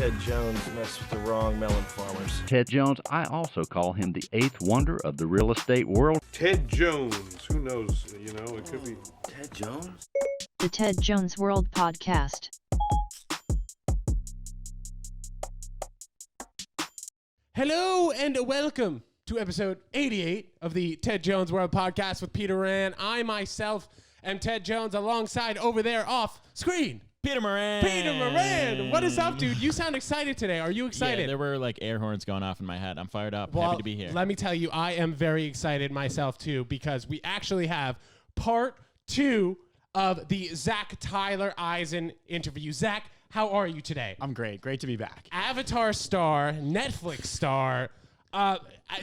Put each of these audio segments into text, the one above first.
Ted Jones messed with the wrong melon farmers. Ted Jones, I also call him the eighth wonder of the real estate world. Ted Jones, who knows, it could be... Ted Jones? The Ted Jones World Podcast. Hello and welcome to episode 88 of the Ted Jones World Podcast with Peter Moran. I myself am Ted Jones, alongside over there off screen, Peter Moran. Peter Moran. What is up, dude? You sound excited today. Are you excited? Yeah, there were like air horns going off in my head. I'm fired up. Happy to be here. Let me tell you, I am very excited myself too, because we actually have part 2 of the Zach Tyler Eisen interview. Zach, how are you today? I'm great. Great to be back. Avatar star, Netflix star.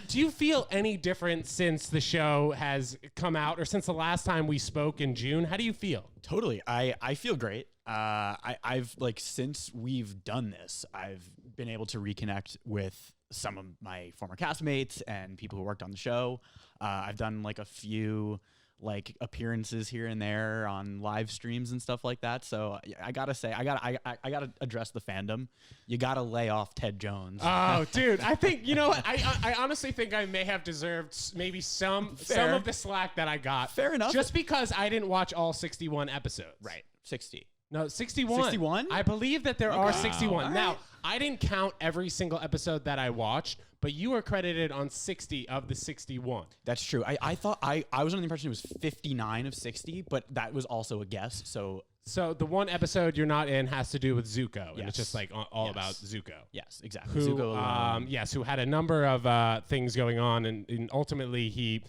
Do you feel any different since the show has come out, or since the last time we spoke in June? How do you feel? Totally. I feel great. I've since we've done this, I've been able to reconnect with some of my former castmates and people who worked on the show. I've done a few appearances here and there on live streams and stuff like that. So I gotta say, I gotta address the fandom. You gotta lay off Ted Jones. Oh, dude, I think what I honestly think I may have deserved maybe some of the slack that I got. Fair enough. Just because I didn't watch all 61 episodes. Right. 60. No, 61. 61? I believe that there are 61. All Now, right. I didn't count every single episode that I watched, but you were credited on 60 of the 61. That's true. I thought I was under the impression it was 59 of 60, but that was also a guess. So the one episode you're not in has to do with Zuko, and Yes. it's just all Yes. about Zuko. yes, exactly. Who, Zuko alone. who had a number of things going on, and ultimately he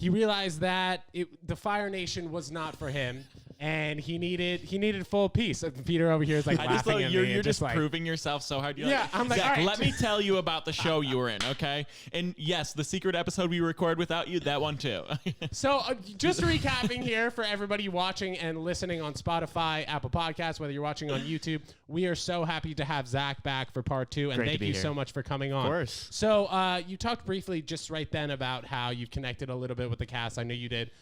realized that the Fire Nation was not for him, and he needed full peace. And Peter over here is I just laughing thought at you're me. and just like, proving yourself so hard. You're Yeah, I'm like, Zach, all right. let me tell you about the show you were in, okay? And yes, the secret episode we recorded without you, that one too. So just recapping here for everybody watching and listening on Spotify, Apple Podcasts, whether you're watching on YouTube, we are so happy to have Zach back for part 2, and Great to thank be you here. so much for coming on. Of course. So you talked briefly just right then about how you've connected a little bit with the cast. I know you did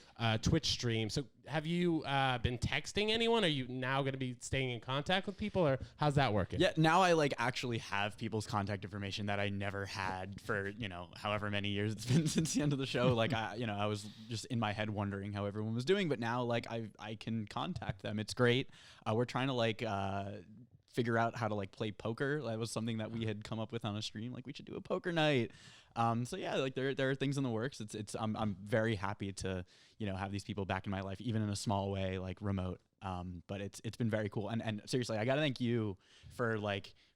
Twitch stream. So have you been texting anyone? Are you now going to be staying in contact with people, or how's that working? Yeah, now I actually have people's contact information that I never had for, however many years it's been since the end of the show. I was just in my head wondering how everyone was doing, but now I can contact them. It's great. We're trying to figure out how to play poker. That was something that we had come up with on a stream. We should do a poker night. So yeah, there are things in the works. I'm very happy to, have these people back in my life, even in a small way, remote. But it's been very cool. And seriously, I gotta thank you for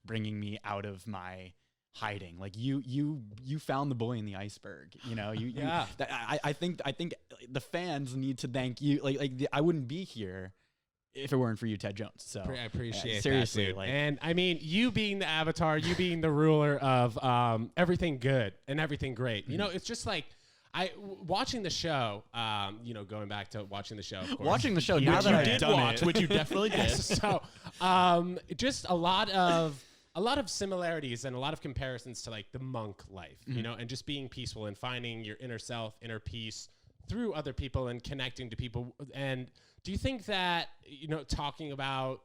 bringing me out of my hiding. You found the boy in the iceberg. Yeah. I think the fans need to thank you. I wouldn't be here if it weren't for you, Ted Jones. So I appreciate seriously, that, dude. And I mean, you being the avatar, you being the ruler of everything good and everything great. It's just watching the show. Going back to watching the show. Of course. Watching the show You- now which that you I've did done watch, it. which you definitely did. So, just a lot of similarities and a lot of comparisons to the monk life, and just being peaceful and finding your inner self, inner peace through other people and connecting to people. And do you think that, talking about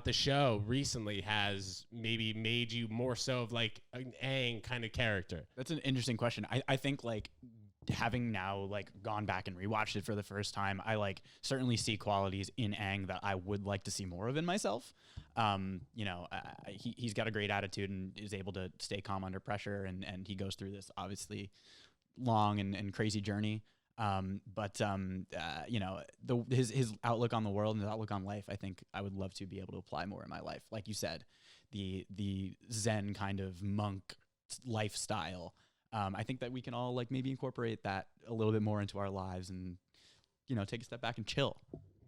the show recently has maybe made you more so of an Aang kind of character? That's an interesting question. I think having now gone back and rewatched it for the first time, I certainly see qualities in Aang that I would like to see more of in myself. He's got a great attitude and is able to stay calm under pressure, and he goes through this obviously long and crazy journey. His outlook on the world and his outlook on life, I think I would love to be able to apply more in my life. Like you said, the Zen kind of monk lifestyle. I think that we can all maybe incorporate that a little bit more into our lives and, take a step back and chill.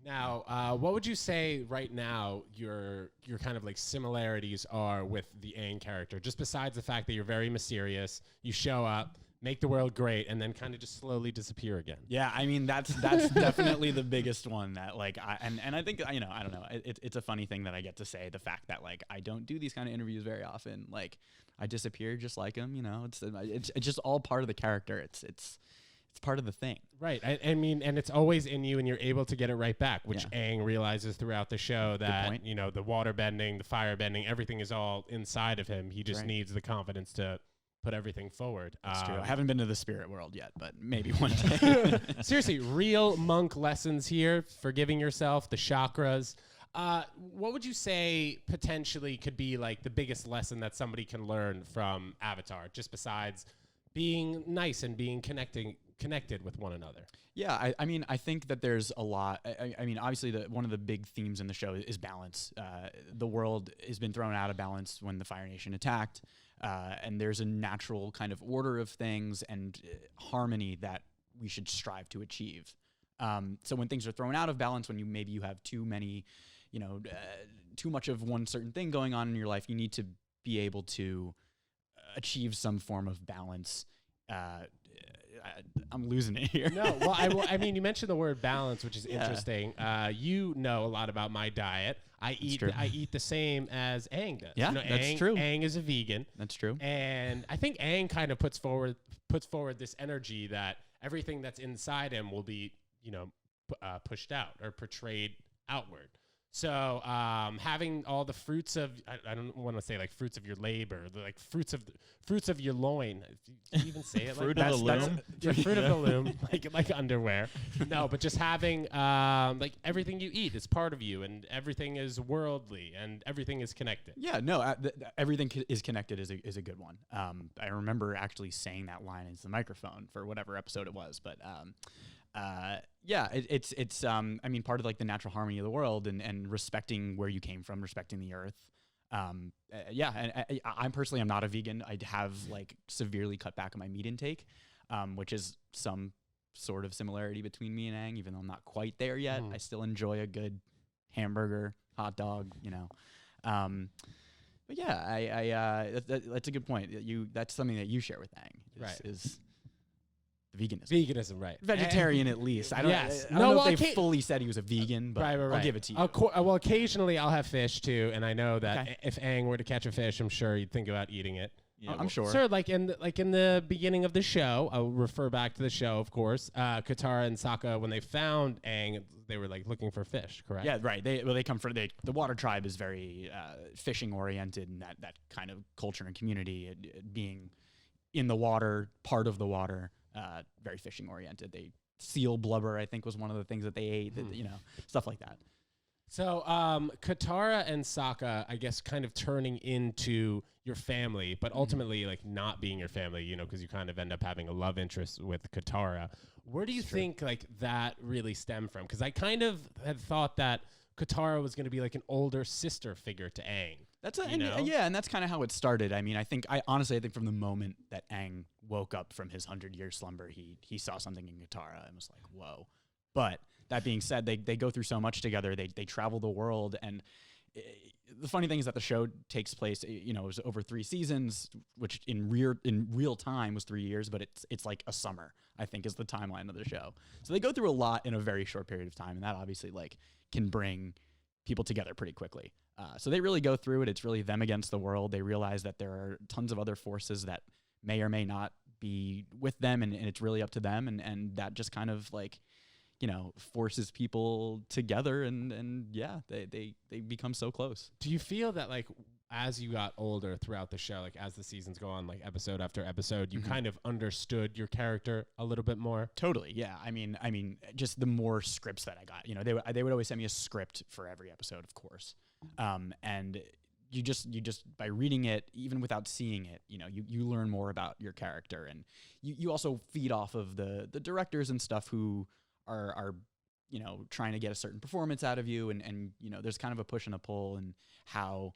Now, what would you say right now your kind of similarities are with the Aang character? Just besides the fact that you're very mysterious, you show up, make the world great, and then kind of just slowly disappear again. Yeah, I mean that's definitely the biggest one that I think I don't know. It's a funny thing that I get to say, the fact that I don't do these kind of interviews very often. I disappear just like him. It's just all part of the character. It's It's part of the thing. Right. I mean, and it's always in you, and you're able to get it right back, which Yeah. Aang realizes throughout the show that, point. you know, the water bending, the fire bending, everything is all inside of him. He just Right. needs the confidence to put everything forward. That's true. I haven't been to the spirit world yet, but maybe one day. Seriously, real monk lessons here. Forgiving yourself, the chakras. What would you say potentially could be like the biggest lesson that somebody can learn from Avatar, just besides being nice and being connected with one another? Yeah, I mean, I think that there's a lot. I mean, obviously, one of the big themes in the show is balance. The world has been thrown out of balance when the Fire Nation attacked, and there's a natural kind of order of things and harmony that we should strive to achieve. So when things are thrown out of balance, when maybe you have too many, too much of one certain thing going on in your life, you need to be able to achieve some form of balance. I'm losing it here. No, well, I mean, you mentioned the word balance, which is interesting. You know a lot about my diet. I eat the same as Aang does. Yeah, that's true. Aang is a vegan. That's true. And I think Aang kind of puts forward this energy that everything that's inside him will be, pushed out or portrayed outward. So having all the fruits of, I don't want to say like fruits of your labor, like fruits of your loin. Do you even say it Fruit like of the loom? Yeah, fruit of the loom, like underwear. No, but just having like everything you eat is part of you, and everything is worldly, and everything is connected. Yeah, no, everything is connected is a good one. I remember actually saying that line into the microphone for whatever episode it was, but yeah, it's I mean, part of like the natural harmony of the world and respecting where you came from, respecting the earth. Yeah, and I'm personally, I'm not a vegan. I have like severely cut back on my meat intake, which is some sort of similarity between me and Aang, even though I'm not quite there yet. I still enjoy a good hamburger, hot dog, But yeah, that's a good point. That's something that you share with Aang, is veganism. Veganism, right? Vegetarian, at least. I don't, Yes. I don't know if they fully said he was a vegan, but right. I'll give it to you. Well, occasionally I'll have fish too, and I know that if Aang were to catch a fish, I'm sure he'd think about eating it. Yeah, I'm sure. Sure, like in the beginning of the show, I'll refer back to the show, of course. Katara and Sokka, when they found Aang, they were like looking for fish, correct? Yeah, right. They come from the water tribe is very fishing oriented, and that kind of culture and community, being in the water, part of the water, very fishing oriented. They seal blubber, I think, was one of the things that they ate. Stuff like that. So Katara and Sokka, I guess, kind of turning into your family, but ultimately like not being your family, because you kind of end up having a love interest with Katara. Where do you think like that really stemmed from? Because I kind of had thought that Katara was going to be like an older sister figure to Aang. And that's kind of how it started. I mean, I honestly think from the moment that Aang woke up from his 100-year slumber, he saw something in Katara and was like, whoa. But that being said, they go through so much together. They travel the world, and the funny thing is that the show takes place. It was over 3 seasons, which in real time was 3 years, but it's like a summer, I think, is the timeline of the show. So they go through a lot in a very short period of time, and that obviously like can bring people together pretty quickly. So they really go through it. It's really them against the world. They realize that there are tons of other forces that may or may not be with them, and it's really up to them, and that just kind of like, forces people together, and yeah, they become so close. Do you feel that like as you got older throughout the show, like as the seasons go on, like episode after episode, you kind of understood your character a little bit more? Totally, yeah. I mean, just the more scripts that I got, they would always send me a script for every episode, of course, and you just by reading it, even without seeing it, you learn more about your character, and you also feed off of the directors and stuff who are trying to get a certain performance out of you, and there's kind of a push and a pull, and how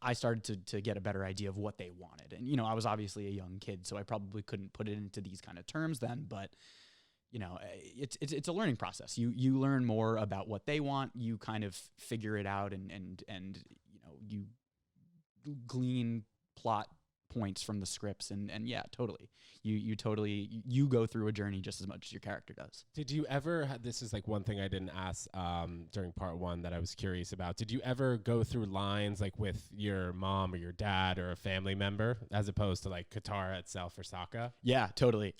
I started to get a better idea of what they wanted. And I was obviously a young kid, so I probably couldn't put it into these kind of terms then, but it's a learning process. You learn more about what they want, you kind of figure it out, and you glean plot points from the scripts, and yeah, totally. You totally go through a journey just as much as your character does. Did you ever, this is like one thing I didn't ask during part 1 that I was curious about. Did you ever go through lines like with your mom or your dad or a family member as opposed to like Katara itself or Sokka? Yeah, totally.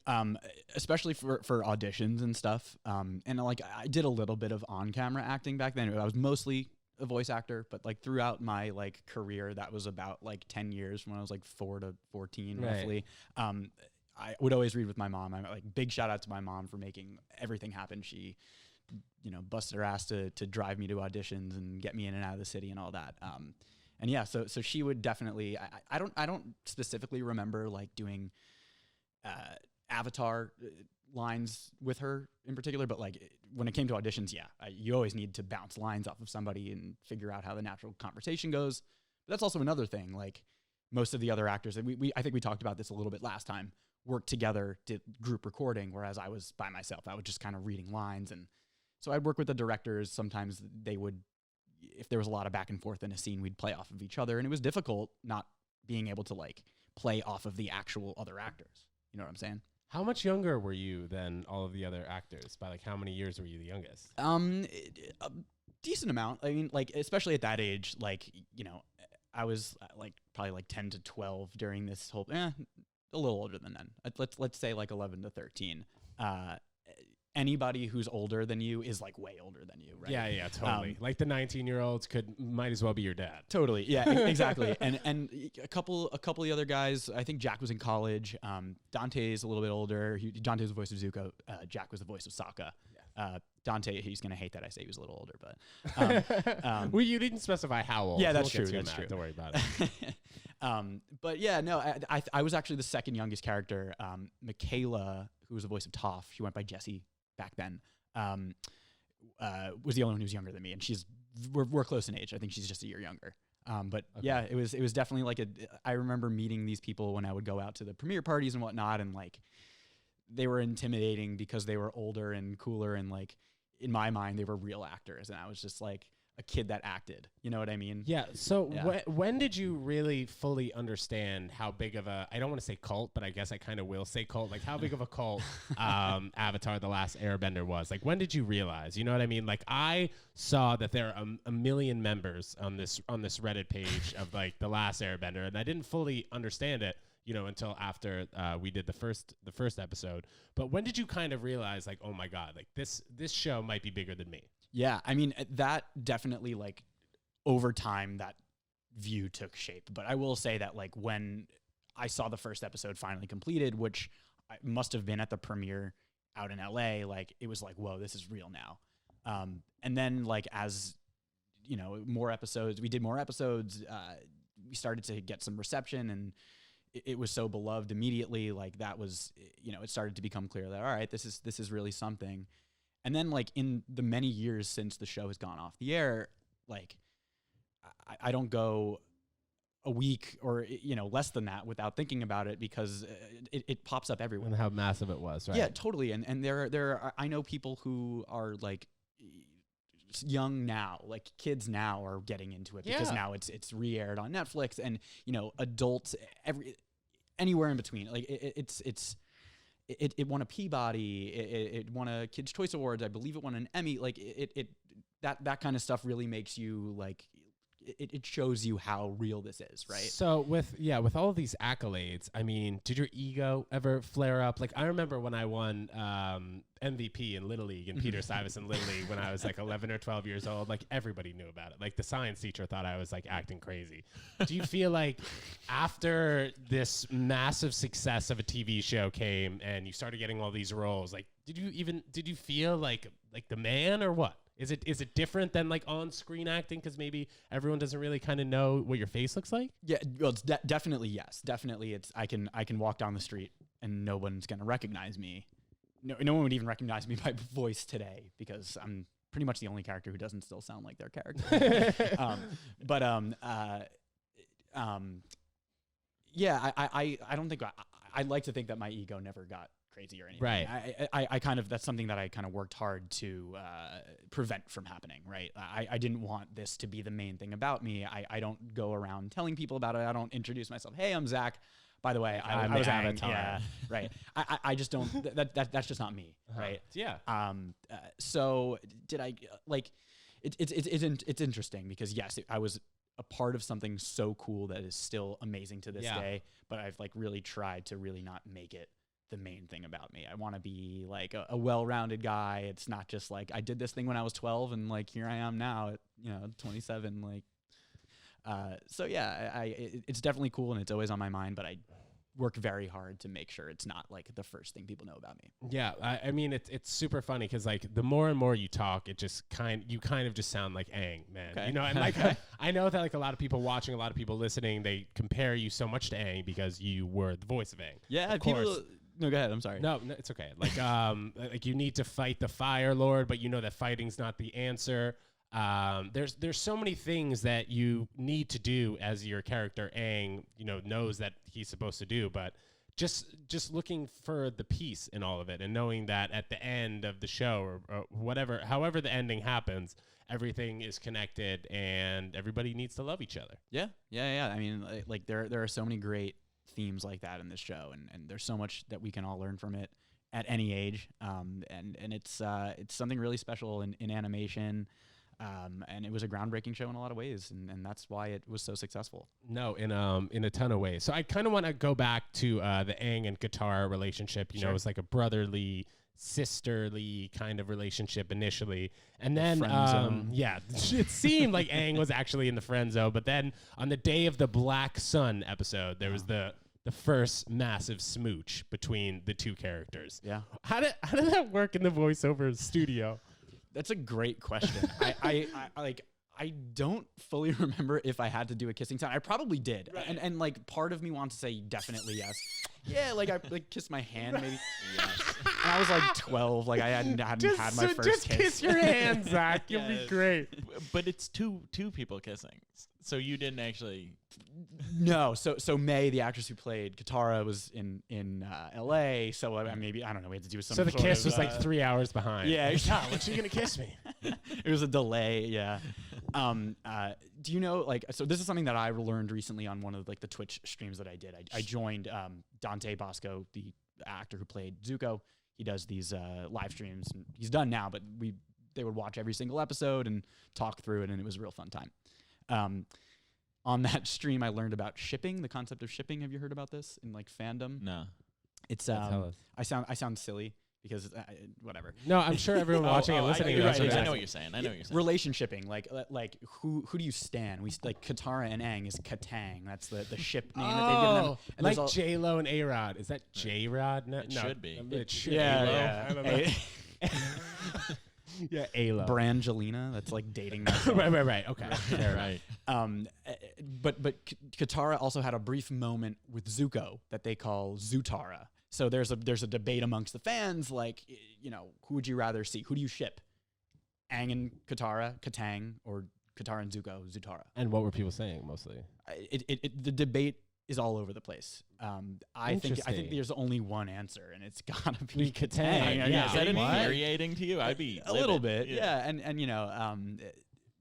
Especially for auditions and stuff. And like I did a little bit of on-camera acting back then. I was mostly a voice actor, but like throughout my like career, that was about like 10 years from when I was like 4 to 14 roughly. I would always read with my mom. I'm like, big shout out to my mom for making everything happen. She, busted her ass to drive me to auditions and get me in and out of the city and all that. And yeah, so she would definitely, I don't specifically remember like doing Avatar lines with her in particular, but like when it came to auditions, you always need to bounce lines off of somebody and figure out how the natural conversation goes. But that's also another thing. Like most of the other actors, and I think we talked about this a little bit last time, worked together, did group recording, whereas I was by myself. I was just kind of reading lines. And so I'd work with the directors. Sometimes they would, if there was a lot of back and forth in a scene, we'd play off of each other. And it was difficult not being able to like play off of the actual other actors. You know what I'm saying? How much younger were you than all of the other actors? By like how many years were you the youngest? A decent amount. I mean, like, especially at that age, like, I was like probably like 10 to 12 during this whole, a little older than then. Let's say like 11 to 13. Anybody who's older than you is like way older than you, right? Yeah, totally. Like the 19-year-olds might as well be your dad. Totally. Yeah, exactly. And a couple of the other guys, I think Jack was in college. Dante's a little bit older. Dante was the voice of Zuko. Jack was the voice of Sokka. Dante, he's going to hate that I say he was a little older, but well, you didn't specify how old. Yeah, that's We'll true. get to That's Matt. true. Don't worry about it. But yeah, no, I was actually the second youngest character. Michaela, who was the voice of Toph, she went by Jessie back then, was the only one who was younger than me, and we're close in age. I think she's just a year younger. But okay. Yeah, it was definitely like I remember meeting these people when I would go out to the premiere parties and whatnot, and like they were intimidating because they were older and cooler, and like in my mind they were real actors, and I was just like a kid that acted. You know what I mean? Yeah. So when did you really fully understand how big of a, I don't want to say cult, but I guess I kind of will say cult, like how big of a cult Avatar: The Last Airbender was? Like when did you realize? You know what I mean? Like I saw that there are a million members on this Reddit page of like The Last Airbender, and I didn't fully understand it, until after we did the first episode. But when did you kind of realize like, oh my God, like this show might be bigger than me? Yeah, I mean, that definitely, like, over time, that view took shape. But I will say that, like, when I saw the first episode finally completed, which I must have been at the premiere out in LA, like, it was like, whoa, this is real now. And then, like, as, more episodes, we did more episodes, we started to get some reception, and it was so beloved immediately. Like, that was, it started to become clear that, all right, this is really something. And then, like, in the many years since the show has gone off the air, like, I don't go a week or, less than that without thinking about it, because it pops up everywhere. And how massive it was, right? Yeah, totally. And there are, I know people who are, like, young now, like kids now are getting into it because now it's re-aired on Netflix, and, adults, anywhere in between. Like, it won a Peabody. It won a Kids' Choice Awards. I believe it won an Emmy. Like that kind of stuff really makes you like. It shows you how real this is, right? So with all of these accolades, I mean, did your ego ever flare up? Like I remember when I won MVP in Little League and Peter Stuyvesant Little League when I was like 11 or 12 years old. Like everybody knew about it. Like the science teacher thought I was like acting crazy. Do you feel like after this massive success of a TV show came and you started getting all these roles, like did you feel like the man, or what? Is it different than like on-screen acting because maybe everyone doesn't really kind of know what your face looks like? Yeah, well, it's definitely yes. Definitely, it's I can walk down the street and no one's gonna recognize me. No one would even recognize me by voice today because I'm pretty much the only character who doesn't still sound like their character. Yeah, I don't think I'd like to think that my ego never got crazy or anything. Right. I kind of, that's something that I kind of worked hard to prevent from happening, right? I didn't want this to be the main thing about me. I don't go around telling people about it. I don't introduce myself. Hey, I'm Zach. By the way, I was Aang. Yeah, right. I just don't, that's just not me, right? Yeah. So did I, like, it's interesting because yes, I was a part of something so cool that is still amazing to this day, but I've like really tried to really not make it the main thing about me. I want to be like a well-rounded guy. It's not just like I did this thing when I was 12 and like here I am now at 27. Like, so yeah, it's definitely cool and it's always on my mind. But I work very hard to make sure it's not like the first thing people know about me. Yeah, I mean it's super funny because like the more and more you talk, it just you kind of just sound like Aang, man. Okay. You know, and like I know that like a lot of people watching, a lot of people listening, they compare you so much to Aang because you were the voice of Aang. Yeah, of people. course. No, go ahead. I'm sorry. No, it's okay. Like like you need to fight the Fire Lord, but you know that fighting's not the answer. There's so many things that you need to do as your character Aang, knows that he's supposed to do, but just looking for the peace in all of it and knowing that at the end of the show or whatever, however the ending happens, everything is connected and everybody needs to love each other. Yeah. I mean, like there are so many great themes like that in this show, and there's so much that we can all learn from it at any age. And it's something really special in animation. And it was a groundbreaking show in a lot of ways, and that's why it was so successful. No, in a ton of ways. So I kind of want to go back to the Aang and Katara relationship. You know, it was like a brotherly, sisterly kind of relationship initially, and then it seemed like Aang was actually in the friend zone. But then on the day of the Black Sun episode, there was the first massive smooch between the two characters. Yeah, how did that work in the voiceover studio? That's a great question. I don't fully remember if I had to do a kissing sign. I probably did. Right. And like part of me wants to say definitely yes. Yeah, like I kissed my hand maybe. Yes. And I was like 12. Like I hadn't had my first just kiss your hand, Zach. You'll be great. But it's two people kissing. So you didn't actually. No. So May, the actress who played Katara, was in L.A. So maybe I don't know. We had to do something. So the kiss was like 3 hours behind. Yeah. When she gonna kiss me? It was a delay. Yeah. Do you know, like, so this is something that I learned recently on one of like the Twitch streams that I did. I joined Dante Bosco, the actor who played Zuko. He does these live streams. And he's done now, but they would watch every single episode and talk through it, and it was a real fun time. On that stream, I learned about shipping, the concept of shipping. Have you heard about this in like fandom? No. It's I sound silly because whatever. No, I'm sure everyone watching and listening. I know what you're saying. Relationshipping, like who do you stan? We like Katara and Aang is Katang. That's the ship name that they've given them. And like J-Lo and A-Rod. Is that J-Rod? No, it should be. It should yeah. I don't know. Yeah, Ayla. Brangelina, that's like dating. right. Okay. Right. But Katara also had a brief moment with Zuko that they call Zutara. So there's a debate amongst the fans, like, who would you rather see? Who do you ship? Aang and Katara, Katang, or Katara and Zuko, Zutara? And what were people saying mostly? The debate is all over the place. I think there's only one answer, and it's gotta be Katang. Yeah. Is that infuriating to you? I'd be a little bit. Yeah. And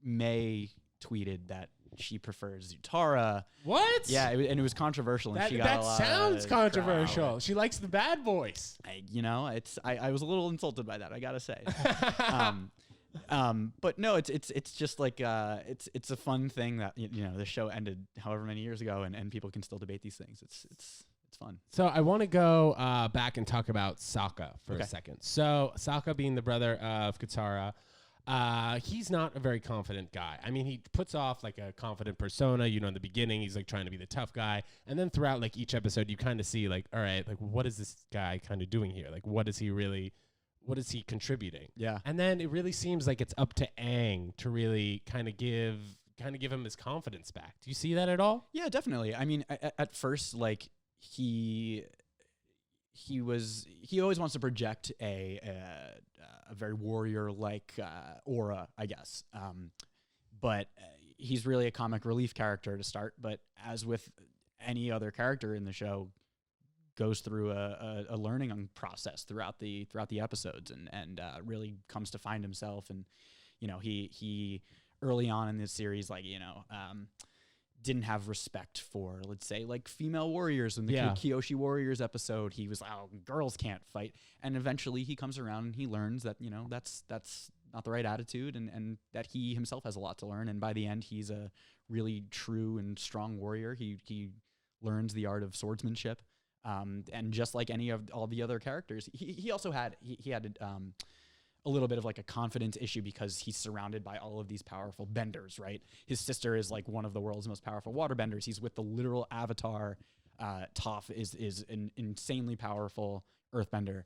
May tweeted that she prefers Zutara. What? Yeah, and it was controversial, and she got a lot sounds of controversial. crowd. She likes the bad boys. I was a little insulted by that, I gotta say. But no, it's just like it's a fun thing that the show ended however many years ago, and people can still debate these things. It's fun. So I want to go back and talk about Sokka for a second. So Sokka, being the brother of Katara, he's not a very confident guy. I mean, he puts off like a confident persona. In the beginning, he's like trying to be the tough guy, and then throughout like each episode, you kind of see like, all right, like what is this guy kind of doing here? Like, what is he contributing? Yeah. And then it really seems like it's up to Aang to really kind of give him his confidence back. Do you see that at all? Yeah, definitely. I mean, at first, like he always wants to project a very warrior-like aura, I guess. But he's really a comic relief character to start. But as with any other character in the show, goes through a learning process throughout the episodes, and really comes to find himself. And he early on in this series, didn't have respect for, let's say, like female warriors. In the Kyoshi Warriors episode, he was, oh, girls can't fight. And eventually he comes around and he learns that, that's not the right attitude, and that he himself has a lot to learn. And by the end, he's a really true and strong warrior. He learns the art of swordsmanship. And just like any of all the other characters, he also had, he had a little bit of like a confidence issue because he's surrounded by all of these powerful benders, right? His sister is like one of the world's most powerful water benders. He's with the literal avatar. Toph is an insanely powerful earthbender,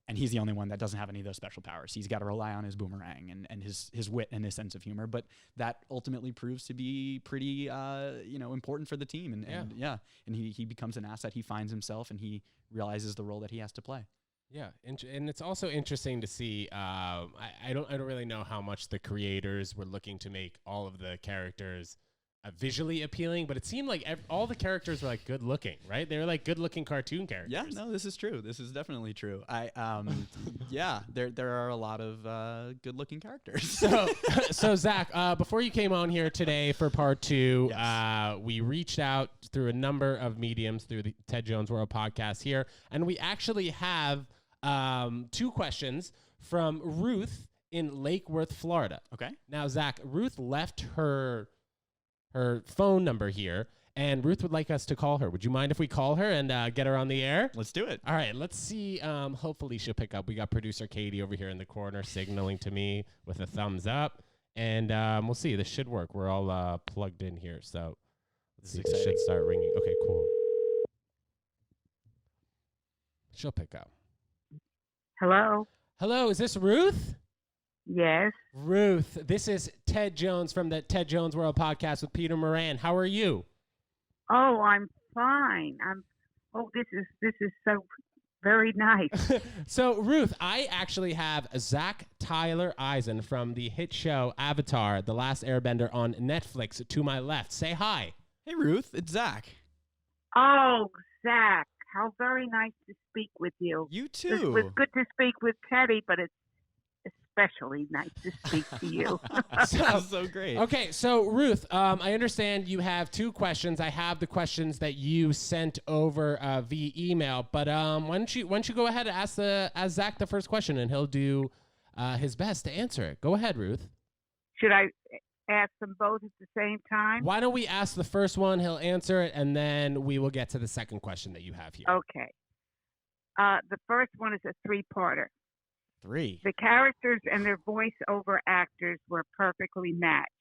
and he's the only one that doesn't have any of those special powers. He's got to rely on his boomerang and his wit and his sense of humor, but that ultimately proves to be pretty important for the team. And he becomes an asset. He finds himself and he realizes the role that he has to play. Yeah, and it's also interesting to see. I don't really know how much the creators were looking to make all of the characters visually appealing, but it seemed like all the characters were like good looking, right? They were like good looking cartoon characters. Yeah, no, this is true. This is definitely true. There are a lot of good looking characters. So Zach, before you came on here today for part 2, we reached out through a number of mediums through the Ted Jones World podcast here, and we actually have 2 questions from Ruth in Lake Worth, Florida. Okay. Now, Zach, Ruth left her phone number here, and Ruth would like us to call her. Would you mind if we call her and get her on the air? Let's do it. All right, let's see. Hopefully she'll pick up. We got producer Katie over here in the corner signaling to me with a thumbs up, and we'll see. This should work. We're all plugged in here, so let's see. It should start ringing. Okay, cool. She'll pick up. Hello? Hello, is this Ruth? Yes. Ruth, this is Ted Jones from the Ted Jones World podcast with Peter Moran. How are you? Oh, I'm fine. This is so very nice. So, Ruth, I actually have Zach Tyler Eisen from the hit show Avatar, The Last Airbender on Netflix to my left. Say hi. Hey, Ruth, it's Zach. Oh, Zach, how very nice to speak with you. You too. It was good to speak with Teddy, but it's especially nice to speak to you. So great. Okay, so Ruth, I understand you have 2 questions. I have the questions that you sent over via email, but why don't you go ahead and ask Zach the first question, and he'll do his best to answer it. Go ahead, Ruth. Should I ask them both at the same time? Why don't we ask the first one, he'll answer it, and then we will get to the second question that you have here. Okay. The first one is a 3-parter. 3. The characters and their voiceover actors were perfectly matched.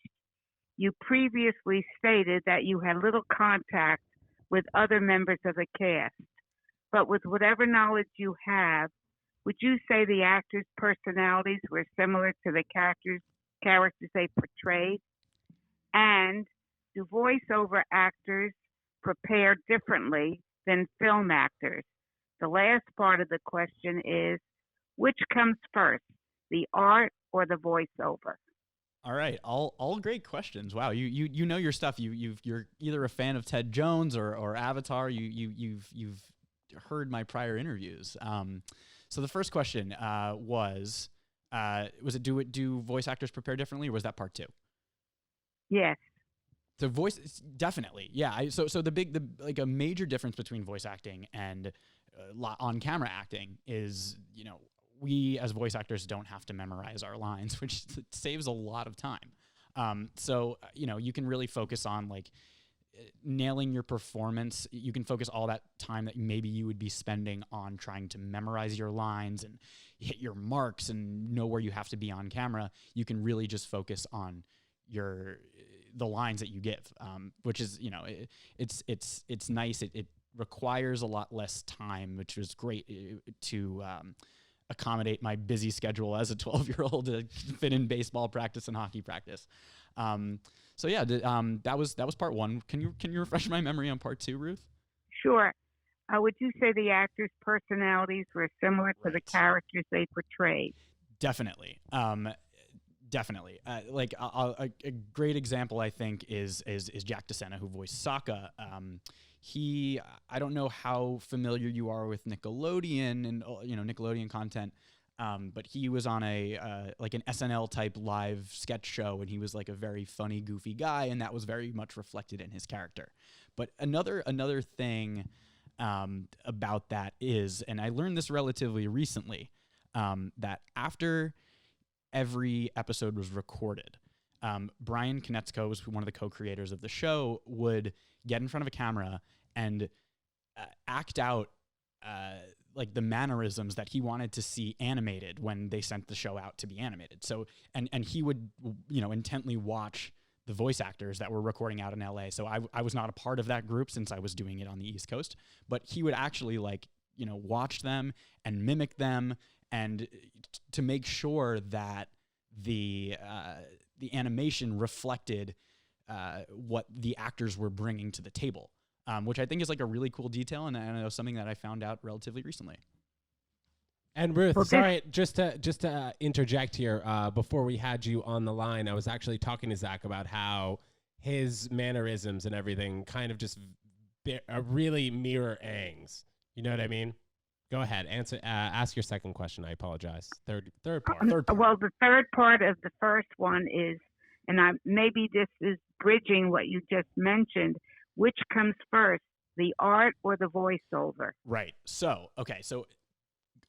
You previously stated that you had little contact with other members of the cast, but with whatever knowledge you have, would you say the actors' personalities were similar to the characters they portrayed? And do voiceover actors prepare differently than film actors? The last part of the question is, which comes first, the art or the voiceover? All right, all great questions. Wow, you know your stuff. You're either a fan of Ted Jones or Avatar. You've heard my prior interviews. So the first question was it do voice actors prepare differently, or was that part 2? Yes. The voice, definitely, yeah. So a major difference between voice acting and on camera acting is, we as voice actors don't have to memorize our lines, which saves a lot of time. So you can really focus on like nailing your performance. You can focus all that time that maybe you would be spending on trying to memorize your lines and hit your marks and know where you have to be on camera. You can really just focus on the lines that you give, which is, it's nice. It requires a lot less time, which was great to accommodate my busy schedule as a 12-year-old to fit in baseball practice and hockey practice. That was part 1. Can you refresh my memory on part 2, Ruth? Sure. Would you say the actors' personalities were similar to the characters they portrayed? Definitely. Definitely. A great example, I think, is Jack DeSena, who voiced Sokka. I don't know how familiar you are with Nickelodeon and Nickelodeon content, but he was on an SNL type live sketch show, and he was like a very funny, goofy guy, and that was very much reflected in his character. But another thing about that is, and I learned this relatively recently, that after every episode was recorded, Brian Konietzko was one of the co-creators of the show, would get in front of a camera and act out like the mannerisms that he wanted to see animated when they sent the show out to be animated. So and he would intently watch the voice actors that were recording out in LA. So I was not a part of that group since I was doing it on the East Coast, but he would actually watch them and mimic them, and to make sure that the animation reflected what the actors were bringing to the table, which I think is like a really cool detail, and I know something that I found out relatively recently. And Ruth, sorry, just to interject here, before we had you on the line, I was actually talking to Zach about how his mannerisms and everything kind of just really mirror Aang's. You know what I mean? Go ahead, ask your second question. I apologize. Third part. Well, the third part of the first one is, and maybe this is bridging what you just mentioned, which comes first, the art or the voiceover? Right. So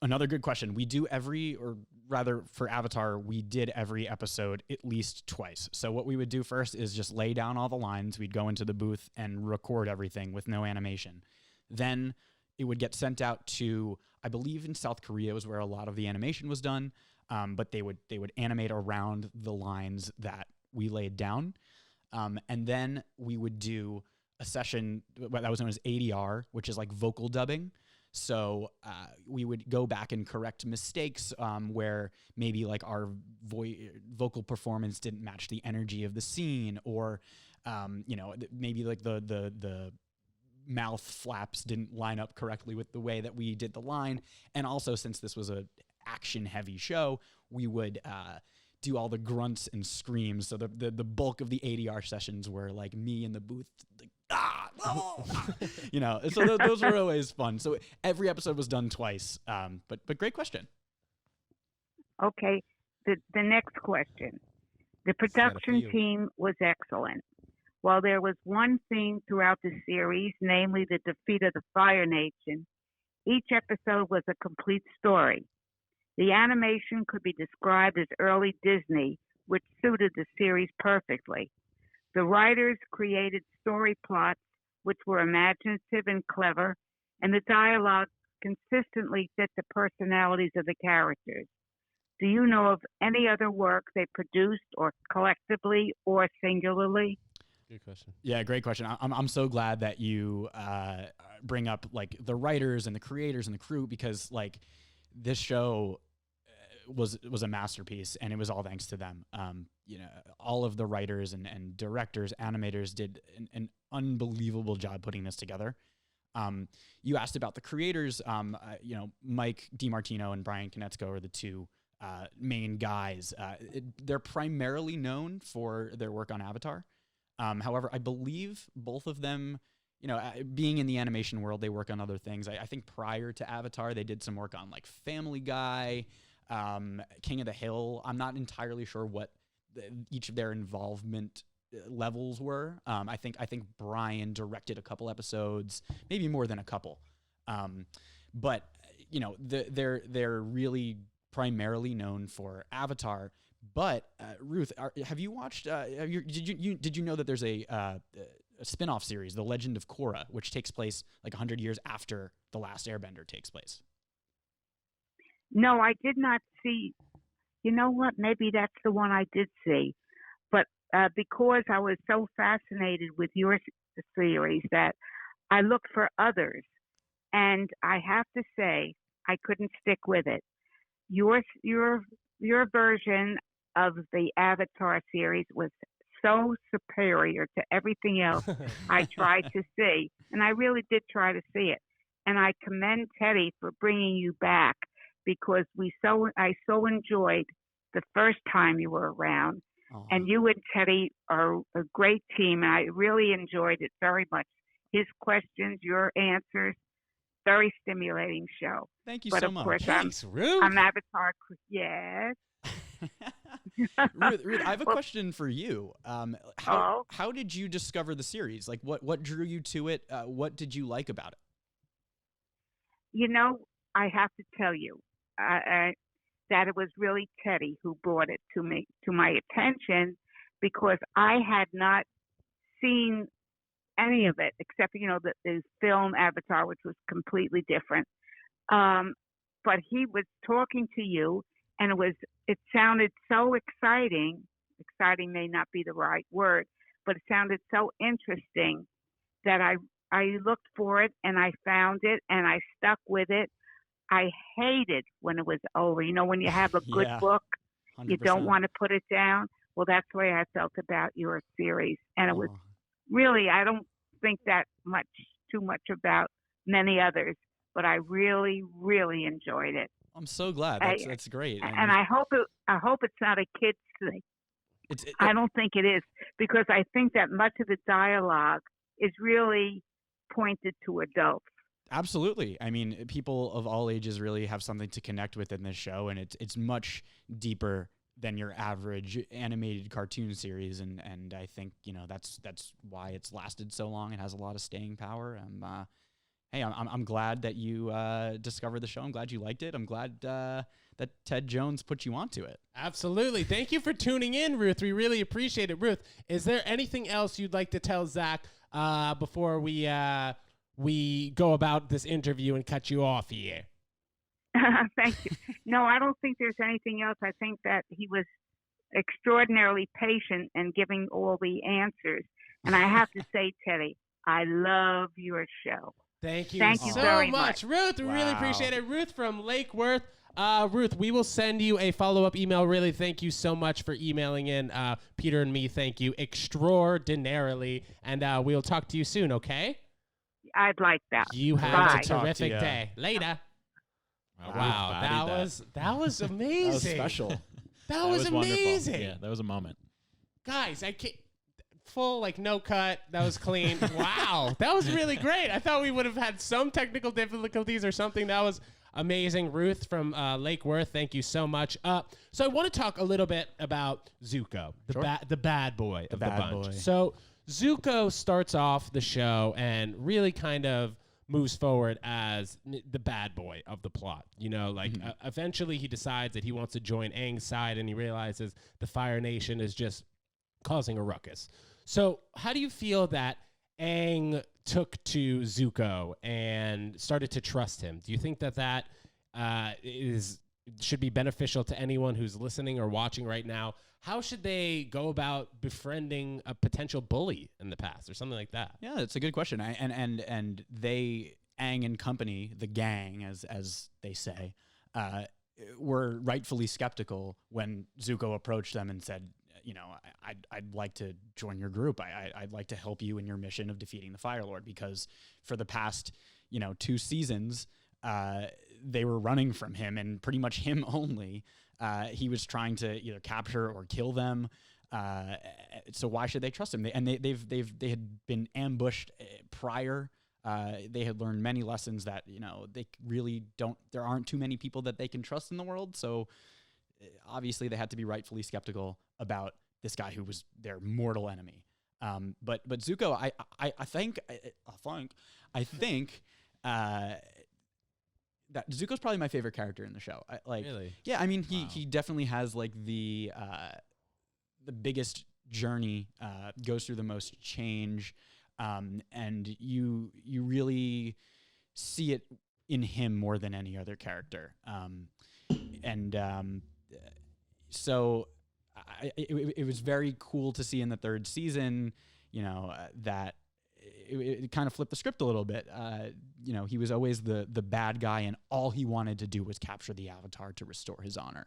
another good question. We do for Avatar, we did every episode at least twice. So what we would do first is just lay down all the lines. We'd go into the booth and record everything with no animation. Then it would get sent out to, I believe in South Korea was where a lot of the animation was done, but they would animate around the lines that we laid down. And then we would do a session that was known as ADR, which is like vocal dubbing. So we would go back and correct mistakes where maybe like our vocal performance didn't match the energy of the scene, or maybe like the mouth flaps didn't line up correctly with the way that we did the line. And also, since this was a action heavy show, we would do all the grunts and screams. So the bulk of the ADR sessions were like me in the booth, like, so those were always fun. So every episode was done twice. But great question. Okay. The next question. The production team was excellent. While there was one theme throughout the series, namely the defeat of the Fire Nation, each episode was a complete story. The animation could be described as early Disney, which suited the series perfectly. The writers created story plots which were imaginative and clever, and the dialogue consistently fit the personalities of the characters. Do you know of any other work they produced, or collectively or singularly? Good question. Yeah, great question. I'm so glad that you bring up like the writers and the creators and the crew, because like this show was a masterpiece, and it was all thanks to them. All of the writers and directors, animators did an unbelievable job putting this together. You asked about the creators. Mike DiMartino and Brian Konietzko are the two main guys. They're primarily known for their work on Avatar. However, I believe both of them, being in the animation world, they work on other things. I think prior to Avatar, they did some work on like Family Guy, King of the Hill. I'm not entirely sure what each of their involvement levels were. I think Brian directed a couple episodes, maybe more than a couple. But they're really primarily known for Avatar. But Ruth, have you watched? Did you know that there's a spin-off series, The Legend of Korra, which takes place like 100 years after The Last Airbender takes place? No, I did not see. You know what? Maybe that's the one I did see. But because I was so fascinated with your series that I looked for others, and I have to say I couldn't stick with it. Your version of the Avatar series was so superior to everything else I tried to see, and I really did try to see it. And I commend Teddy for bringing you back, because I so enjoyed the first time you were around. Aw. And you and Teddy are a great team. And I really enjoyed it very much. His questions, your answers, very stimulating show. Thank you But so of much. course, Thanks, Ruth. I'm Avatar. Yes. Ruth, I have a question for you. How did you discover the series? Like, what drew you to it? What did you like about it? You know, I have to tell you that it was really Teddy who brought it to my attention, because I had not seen any of it except, the film Avatar, which was completely different. But he was talking to you, and it sounded so exciting. Exciting may not be the right word, but it sounded so interesting that I looked for it and I found it and I stuck with it. I hated when it was over. When you have a good Yeah, book, you 100%. don't want to put it down. Well, that's the way I felt about your series. And it was Oh. really, I don't think that too much about many others, but I really, really enjoyed it. I'm so glad. That's great. And I hope it's not a kid's thing. I don't think it is, because I think that much of the dialogue is really pointed to adults. Absolutely. I mean, people of all ages really have something to connect with in this show, and it's much deeper than your average animated cartoon series, and I think that's why it's lasted so long and has a lot of staying power. Hey, I'm glad that you discovered the show. I'm glad you liked it. I'm glad that Ted Jones put you onto it. Absolutely. Thank you for tuning in, Ruth. We really appreciate it. Ruth, is there anything else you'd like to tell Zach before we go about this interview and cut you off here? Thank you. No, I don't think there's anything else. I think that he was extraordinarily patient and giving all the answers. And I have to say, Teddy, I love your show. Thank you Thank you so very much. Ruth, we really Wow. appreciate it. Ruth from Lake Worth. Ruth, we will send you a follow-up email. Really, thank you so much for emailing in. Peter and me, thank you extraordinarily. And we'll talk to you soon, okay? I'd like that. You have Bye. a terrific day. Later. Wow, that was amazing. That was special. That was wonderful. amazing. Yeah, that was a moment. Guys, I can't. Full, no cut. That was clean. Wow. That was really great. I thought we would have had some technical difficulties or something. That was amazing. Ruth from Lake Worth, thank you so much. So I want to talk a little bit about Zuko, the bad boy of the bad bunch. boy. So Zuko starts off the show and really kind of moves forward as the bad boy of the plot. Eventually he decides that he wants to join Aang's side, and he realizes the Fire Nation is just causing a ruckus. So how do you feel that Aang took to Zuko and started to trust him? Do you think that should be beneficial to anyone who's listening or watching right now? How should they go about befriending a potential bully in the past or something like that? Yeah, that's a good question. And they, Aang and company, the gang, as they say, were rightfully skeptical when Zuko approached them and said, I'd like to join your group. I'd like to help you in your mission of defeating the Fire Lord, because for the past, 2 seasons, they were running from him, and pretty much him only. He was trying to either capture or kill them. So why should they trust him? They had been ambushed prior. They had learned many lessons that they really don't. There aren't too many people that they can trust in the world. So obviously they had to be rightfully skeptical about this guy who was their mortal enemy. But Zuko, I think that Zuko's probably my favorite character in the show. Really? Yeah, I mean, he definitely has the biggest journey, goes through the most change, and you really see it in him more than any other character. So it was very cool to see in the 3rd season, that it kind of flipped the script a little bit. He was always the bad guy, and all he wanted to do was capture the Avatar to restore his honor.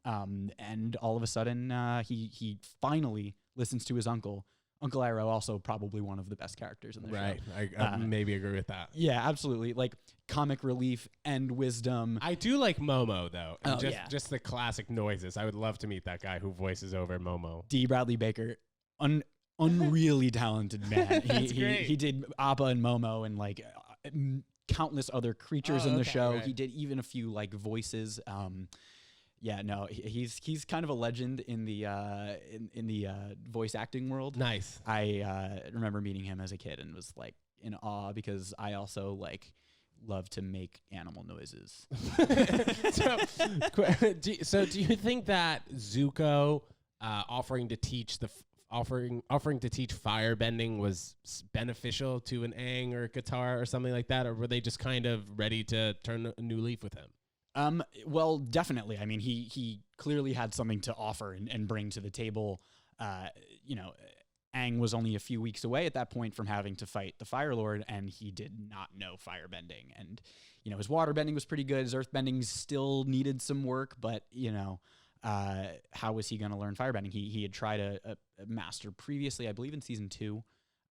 And all of a sudden, he finally listens to his uncle, Uncle Iroh also probably one of the best characters in the Right. show. I maybe agree with that. Yeah, absolutely. Like comic relief and wisdom. I do like Momo though. And Oh, yeah. just the classic noises. I would love to meet that guy who voices over Momo. D. Bradley Baker, unreally talented man. That's great. He did Appa and Momo and like countless other creatures in the show. right. He did even a few like voices. Yeah, no, he's kind of a legend in the voice acting world. Nice. I remember meeting him as a kid and was like in awe because I also like love to make animal noises. So do you think that Zuko offering to teach firebending was beneficial to an Aang or Katara or something like that, or were they just kind of ready to turn a new leaf with him? Well, definitely. I mean, he clearly had something to offer and bring to the table. Aang was only a few weeks away at that point from having to fight the Fire Lord, and he did not know firebending. And, his waterbending was pretty good. His earthbending still needed some work, but, how was he going to learn firebending? He had tried a master previously, I believe in season 2,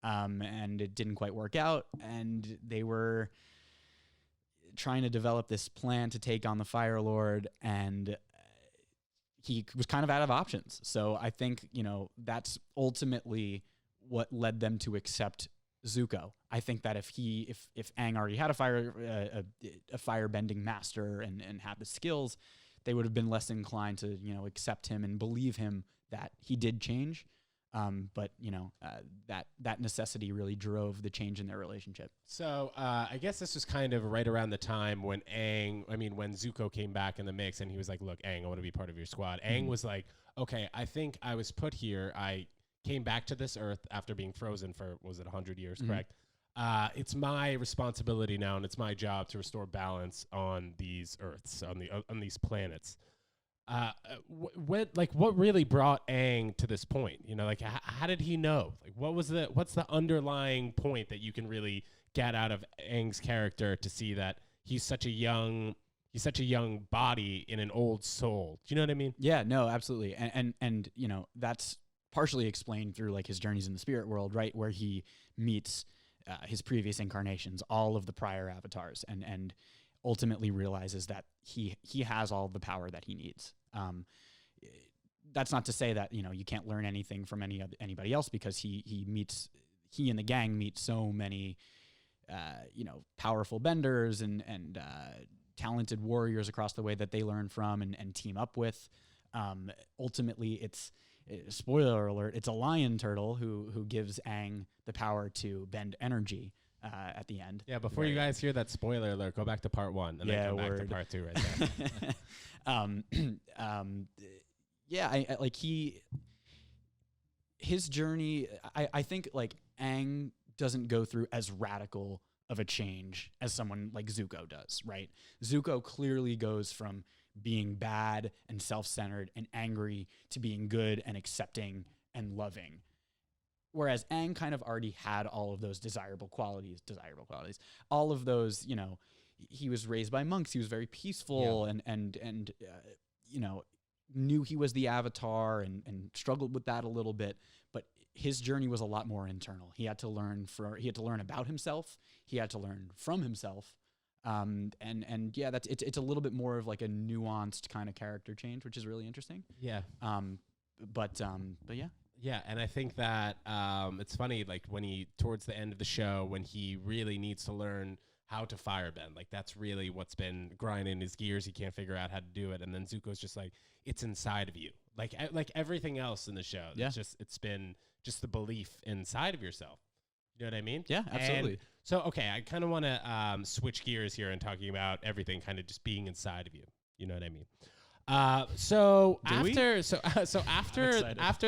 and it didn't quite work out, and they were trying to develop this plan to take on the Fire Lord, and he was kind of out of options. So I think, that's ultimately what led them to accept Zuko. I think that if Aang already had a firebending master and had the skills, they would have been less inclined to, accept him and believe him that he did change. But that necessity really drove the change in their relationship. So I guess this was kind of right around the time when when Zuko came back in the mix and he was like, look, Aang, I want to be part of your squad. Aang was like, okay, I think I was put here. I came back to this earth after being frozen for, was it 100 years, correct? It's my responsibility now, and it's my job to restore balance on these earths, on these planets. What really brought Aang to this point? How did he know? Like, what's the underlying point that you can really get out of Aang's character to see that he's such a young body in an old soul? Do you know what I mean? Yeah, no, absolutely. And that's partially explained through like his journeys in the spirit world, right? Where he meets his previous incarnations, all of the prior avatars, and ultimately realizes that he has all the power that he needs. That's not to say that you can't learn anything from anybody else, because he and the gang meet so many powerful benders and talented warriors across the way that they learn from and team up with. Ultimately, it's spoiler alert, it's a lion turtle who gives Aang the power to bend energy at the end. Yeah, before you guys hear that spoiler alert, go back to part 1 and then come back to part 2 right there. His journey, I think like Aang doesn't go through as radical of a change as someone like Zuko does, right? Zuko clearly goes from being bad and self-centered and angry to being good and accepting and loving. Whereas Aang kind of already had all of those desirable qualities, all of those, he was raised by monks. He was very peaceful and knew he was the Avatar and struggled with that a little bit. But his journey was a lot more internal. He had to learn about himself. He had to learn from himself. It's a little bit more of like a nuanced kind of character change, which is really interesting. Yeah. But yeah. Yeah, and I think that it's funny, like towards the end of the show, when he really needs to learn how to firebend, like that's really what's been grinding his gears. He can't figure out how to do it, and then Zuko's just like, it's inside of you, like everything else in the show. Yeah. It's been just the belief inside of yourself. You know what I mean? Yeah, absolutely. And so okay, I kind of want to switch gears here and talking about everything kind of just being inside of you. You know what I mean? After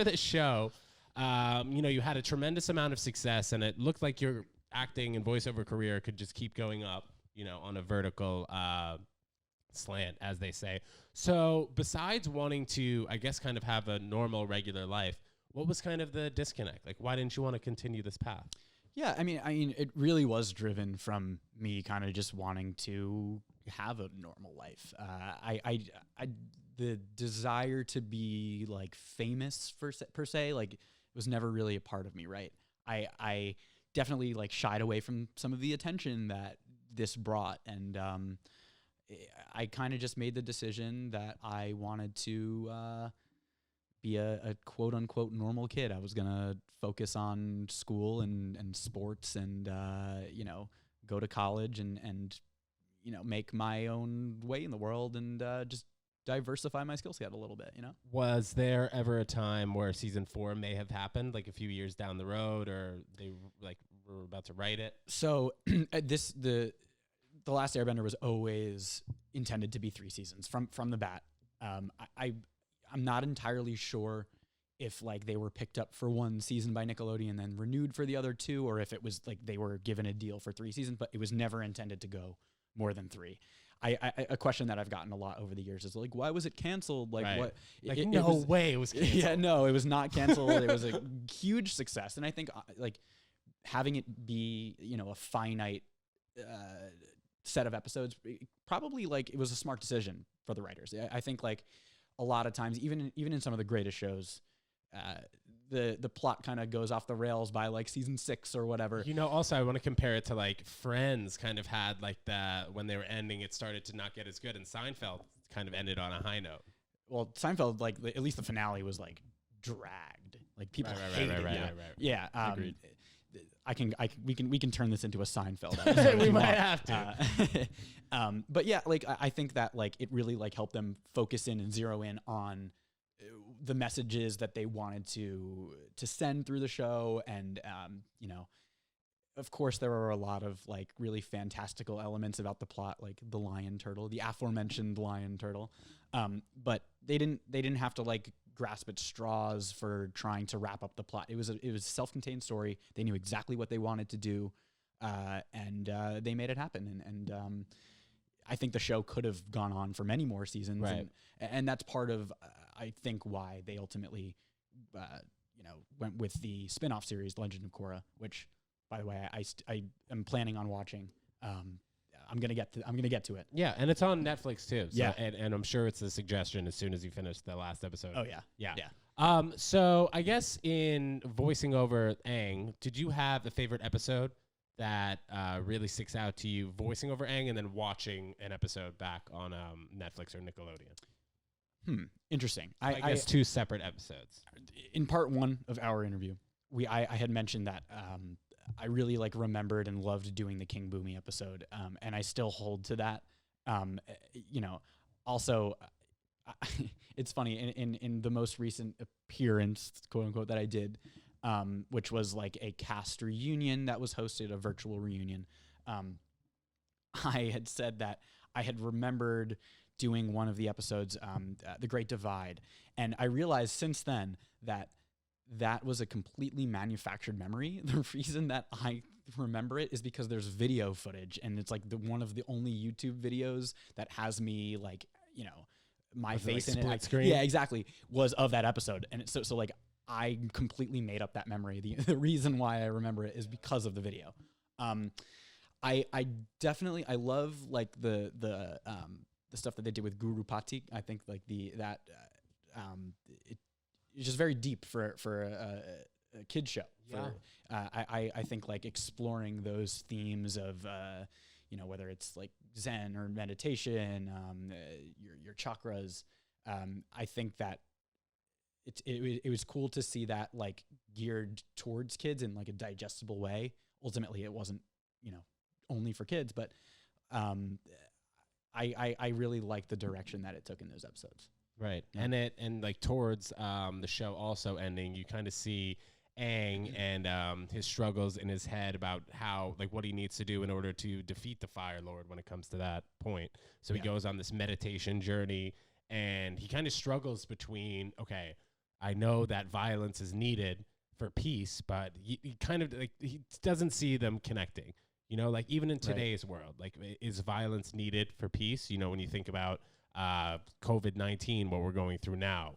this show, you had a tremendous amount of success, and it looked like your acting and voiceover career could just keep going up, on a vertical slant, as they say. So besides wanting to, I guess, kind of have a normal, regular life, what was kind of the disconnect? Like, why didn't you want to continue this path? Yeah, I mean, it really was driven from me kind of just wanting to have a normal life. The desire to be like famous per se, like was never really a part of me, right? I definitely like shied away from some of the attention that this brought, and I kind of just made the decision that I wanted to be a quote unquote normal kid. I was gonna focus on school and sports and go to college and make my own way in the world and just diversify my skill set a little bit. Was there ever a time where season 4 may have happened, like a few years down the road, or they like were about to write it? So the Last Airbender was always intended to be 3 seasons from the bat. I'm not entirely sure if like they were picked up for 1 season by Nickelodeon and then renewed for the other 2, or if it was like they were given a deal for 3 seasons, but it was never intended to go more than 3. A question that I've gotten a lot over the years is like, why was it canceled? Like, Right. what? Like, it no was, way it was canceled. Yeah, no, it was not canceled. It was a huge success, and I think like having it be a finite set of episodes, probably like it was a smart decision for the writers. I think like a lot of times, even in some of the greatest shows, the plot kind of goes off the rails by like season 6 or whatever. Also I want to compare it to like Friends kind of had like that when they were ending, it started to not get as good, and Seinfeld kind of ended on a high note. Well, Seinfeld, like at least the finale was like dragged. Like people hated it. Right. Yeah. Agreed. We can turn this into a Seinfeld episode. We might have to. But yeah, like I think that like it really like helped them focus in and zero in on the messages that they wanted to send through the show, and of course there were a lot of like really fantastical elements about the plot, like the lion turtle, the aforementioned lion turtle, but they didn't have to like grasp at straws for trying to wrap up the plot. It was a self-contained story. They knew exactly what they wanted to do, and they made it happen. And I think the show could have gone on for many more seasons, right. and that's part of I think why they ultimately went with the spin-off series, The Legend of Korra, which, by the way, I am planning on watching. I'm gonna get to it. Yeah, and it's on Netflix too. So, Yeah, and I'm sure it's a suggestion as soon as you finish the last episode. Oh yeah. So I guess in voicing over Aang, did you have a favorite episode that really sticks out to you, voicing over Aang and then watching an episode back on Netflix or Nickelodeon? Interesting. I guess 2 separate episodes. In part 1 of our interview, I had mentioned that I really like remembered and loved doing the King Boomy episode, and I still hold to that. Also, it's funny in the most recent appearance, quote unquote, that I did, which was like a cast reunion that was hosted, a virtual reunion. I had said that I had remembered doing one of the episodes, The Great Divide, and I realized since then that was a completely manufactured memory. The reason that I remember it is because there's video footage, and it's like one of the only YouTube videos that has me like, my face in it. Split screen? Yeah, exactly. Was of that episode. And so like I completely made up that memory. The reason why I remember it is because of the video. I definitely love like the stuff that they did with Guru Pati. I think like it's just very deep for a kid's show. Yeah. I think like exploring those themes of whether it's like Zen or meditation, your chakras. I think that it was cool to see that like geared towards kids in like a digestible way. Ultimately, it wasn't only for kids, but I really like the direction that it took in those episodes. Right. Yeah. And like towards the show also ending, you kind of see Aang and his struggles in his head about how, like, what he needs to do in order to defeat the Fire Lord when it comes to that point. So he goes on this meditation journey, and he kind of struggles between, okay, I know that violence is needed for peace, but he kind of like he doesn't see them connecting. Like even in today's world, like, is violence needed for peace? When you think about COVID-19, what we're going through now,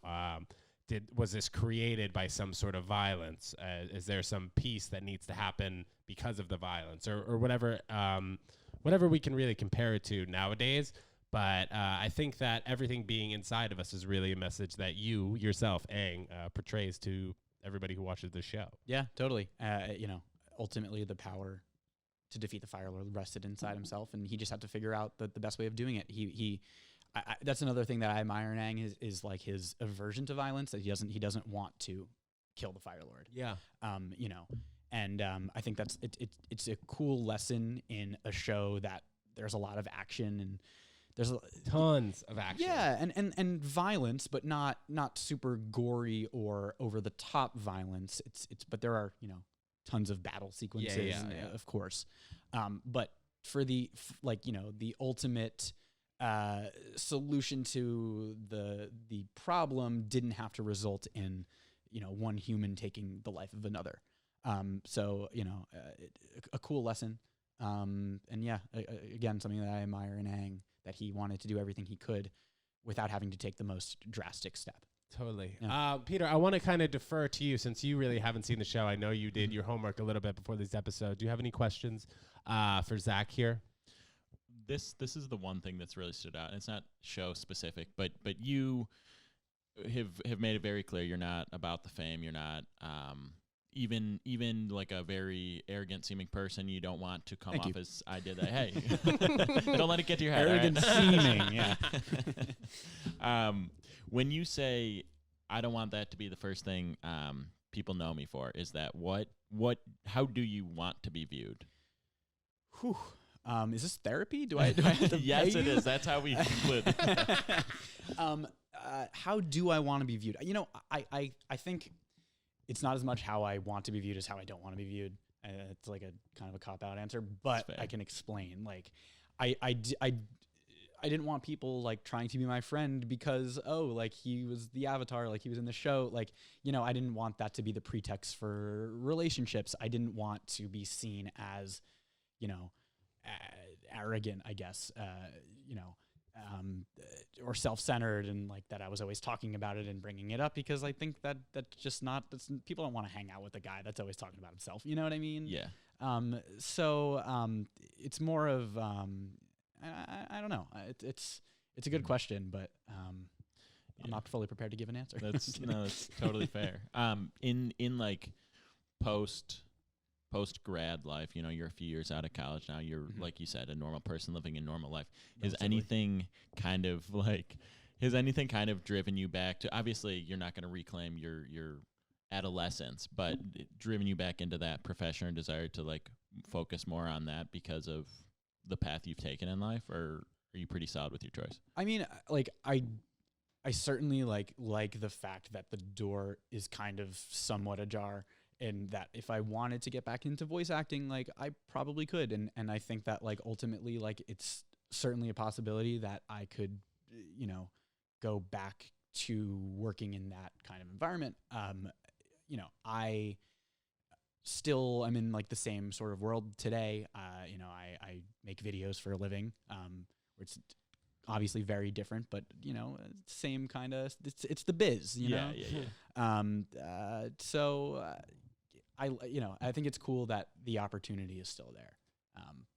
was this created by some sort of violence? Is there some peace that needs to happen because of the violence, or whatever we can really compare it to nowadays? But I think that everything being inside of us is really a message that you yourself, Aang, portrays to everybody who watches the show. Yeah, totally. Ultimately the power to defeat the Fire Lord rested inside himself, and he just had to figure out the best way of doing it. That's another thing that I admire in Aang is like his aversion to violence, that he doesn't want to kill the Fire Lord. Yeah. I think it's a cool lesson in a show that there's a lot of action and there's tons of action. Yeah, and violence, but not super gory or over the top violence. But there are tons of battle sequences, of course. But for the ultimate solution to the problem didn't have to result in one human taking the life of another. A cool lesson. Again, something that I admire in Aang, that he wanted to do everything he could without having to take the most drastic step. Totally. Yeah. Peter, I want to kind of defer to you since you really haven't seen the show. I know you did your homework a little bit before this episode. Do you have any questions for Zach here? This is the one thing that's really stood out. And it's not show specific, but you have made it very clear you're not about the fame. You're not even like a very arrogant seeming person. You don't want to come off as I did that. Hey, don't let it get to your head. Arrogant seeming, yeah. When you say I don't want that to be the first thing people know me for, is that how do you want to be viewed? Whew. Is this therapy? Do I have to Yes, it is. That's how we conclude. How do I want to be viewed? I think it's not as much how I want to be viewed as how I don't want to be viewed. It's like a kind of a cop-out answer, but I can explain. Like, I didn't want people like trying to be my friend because he was the Avatar, like he was in the show. Like, I didn't want that to be the pretext for relationships. I didn't want to be seen as, arrogant, I guess, or self-centered, and like that I was always talking about it and bringing it up, because I think that's just people don't want to hang out with a guy that's always talking about himself. You know what I mean? Yeah. It's more of I don't know. It's a good question, but I'm not fully prepared to give an answer. That's totally fair. In like post grad life, you're a few years out of college now. You're like you said, a normal person living a normal life. Has anything kind of driven you back to? Obviously, you're not going to reclaim your adolescence, but driven you back into that profession or desire to like focus more on that because of the path you've taken in life, or are you pretty solid with your choice? I mean, like I certainly like the fact that the door is kind of somewhat ajar, and that if I wanted to get back into voice acting, like I probably could. And I think that like ultimately, like it's certainly a possibility that I could, go back to working in that kind of environment. I still am in like the same sort of world today. I make videos for a living, where it's obviously very different, but same kind of, it's the biz, you know? I think it's cool that the opportunity is still there.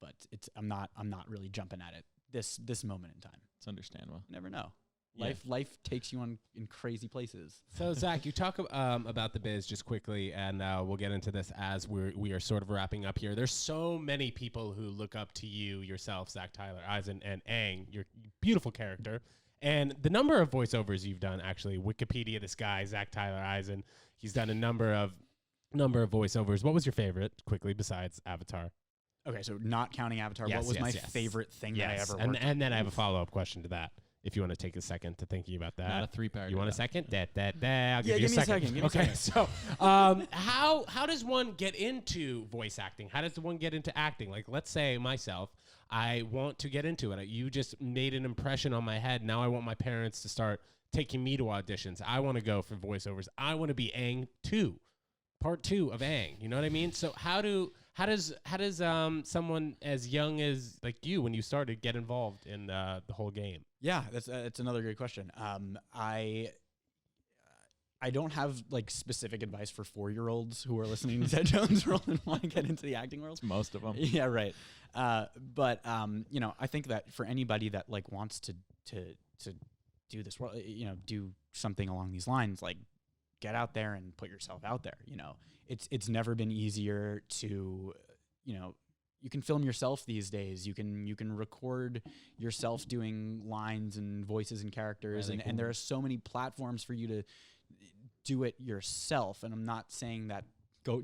But I'm not really jumping at it this moment in time. It's understandable. You never know. Yeah. Life takes you in crazy places. So Zach, you talk about the biz just quickly, and we'll get into this as we are sort of wrapping up here. There's so many people who look up to you, yourself, Zach, Tyler Eisen, and Aang, your beautiful character, and the number of voiceovers you've done. Actually, Wikipedia, this guy, Zach Tyler Eisen, he's done a number of voiceovers. What was your favorite, quickly, besides Avatar? Okay, so not counting Avatar, what was my favorite thing that I ever worked on? And then I have a follow-up question to that, if you want to take a second to thinking about that. Not a three-part. You want a second? I'll give you a give me second. a second. So how does one get into voice acting? How does one get into acting? Like, let's say myself, I want to get into it. You just made an impression on my head. Now I want my parents to start taking me to auditions. I want to go for voiceovers. I want to be Aang 2, part 2 of Aang. You know what I mean? So how does someone as young as like you, when you started, get involved in the whole game? Yeah, that's another good question. I don't have like specific advice for 4-year-olds who are listening to Ted Jones World and want to get into the acting world. Most of them. Yeah, right. But I think that for anybody that like wants to do this world, do something along these lines, like get out there and put yourself out there. You know, it's never been easier to, you know, you can film yourself these days. You can record yourself doing lines and voices and characters, and there are so many platforms for you to do it yourself. And I'm not saying that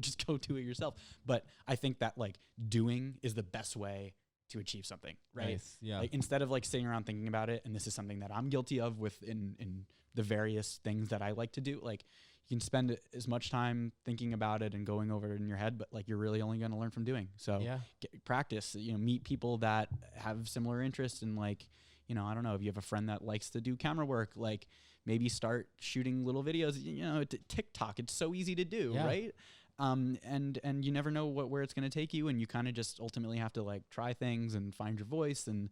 just go do it yourself, but I think that like doing is the best way to achieve something, right? Nice, yeah. Like instead of like sitting around thinking about it, and this is something that I'm guilty of in the various things that I like to do, like you can spend as much time thinking about it and going over it in your head, but like you're really only going to learn from doing. So practice, you know, meet people that have similar interests, and like, you know, I don't know, if you have a friend that likes to do camera work, like maybe start shooting little videos, you know, TikTok, it's so easy to do, right? And you never know where it's going to take you, and you kind of just ultimately have to like try things and find your voice. And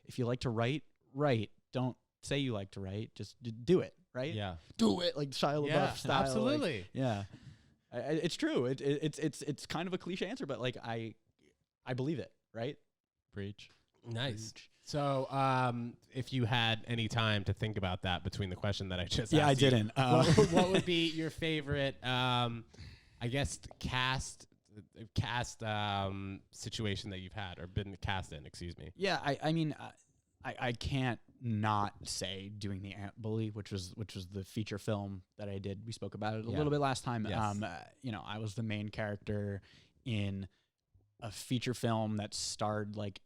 if you like to write, don't say you like to write, just do it, right? Yeah. Do it like Shia LaBeouf style. Absolutely. Like, yeah. It's true. It's kind of a cliche answer, but like I believe it, right? Preach. Nice. So, if you had any time to think about that between the question that I just asked, I didn't. What would be your favorite, I guess, cast situation that you've had or been cast in? Excuse me. Yeah, I mean, I can't not say doing the Ant Bully, which was the feature film that I did. We spoke about it a little bit last time. Yes. You know, I was the main character in a feature film that starred like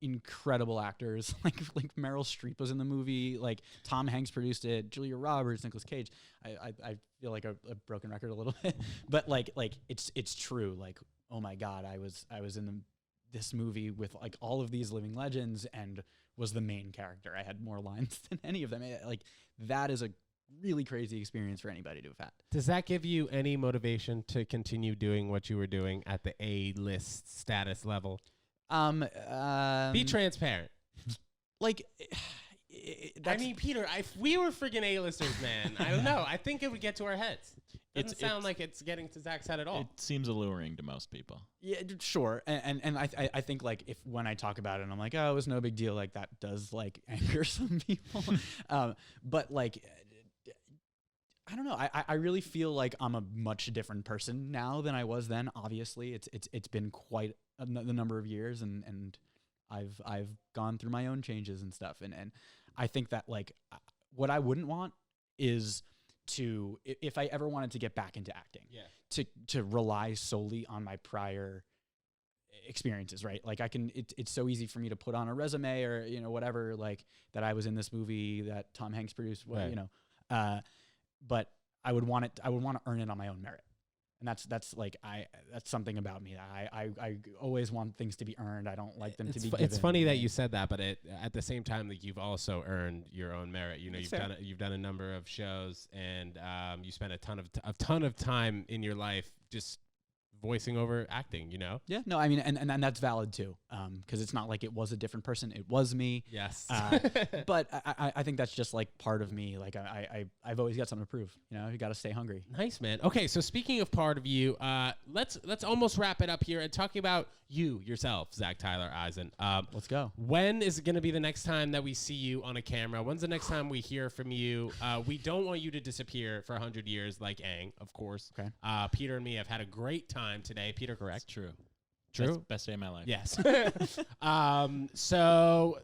incredible actors, like Meryl Streep was in the movie, like Tom Hanks produced it, Julia Roberts, Nicolas Cage. I feel like a broken record a little bit, but like it's true. Like, oh my God, I was in this movie with like all of these living legends and was the main character. I had more lines than any of them. Like that is a really crazy experience for anybody to have had. Does that give you any motivation to continue doing what you were doing at the A-list status level? Be transparent. Like, I mean, Peter, if we were friggin' A-listers, man, I don't know. I think it would get to our heads. Doesn't sound like it's getting to Zach's head at all. It seems alluring to most people. Yeah, sure. And I think like when I talk about it and I'm like, oh, it was no big deal, like that does like anger some people. But like, I don't know. I really feel like I'm a much different person now than I was then. Obviously, it's been quite the number of years, and I've gone through my own changes and stuff. And I think that like what I wouldn't want is to, if I ever wanted to get back into acting, to rely solely on my prior experiences, right? Like it's so easy for me to put on a resume or, you know, whatever, like that I was in this movie that Tom Hanks produced, you know, but I would want to earn it on my own merit. And that's something about me. I always want things to be earned. I don't like them to be given. It's funny that you said that, but at the same time, like you've also earned your own merit. You know, you've done a number of shows, and you spent a ton of time in your life just voicing over acting, you know? Yeah, no, I mean, and that's valid too, because it's not like it was a different person. It was me. Yes. But I think that's just like part of me. Like I've always got something to prove, you know, you got to stay hungry. Nice, man. Okay, so speaking of part of you, let's almost wrap it up here and talking about you yourself, Zach Tyler Eisen. Let's go. When is it going to be the next time that we see you on a camera? When's the next time we hear from you? We don't want you to disappear for 100 years like Aang, of course. Okay. Peter and me have had a great time today. Peter, correct? True. True. Best day of my life. Yes. So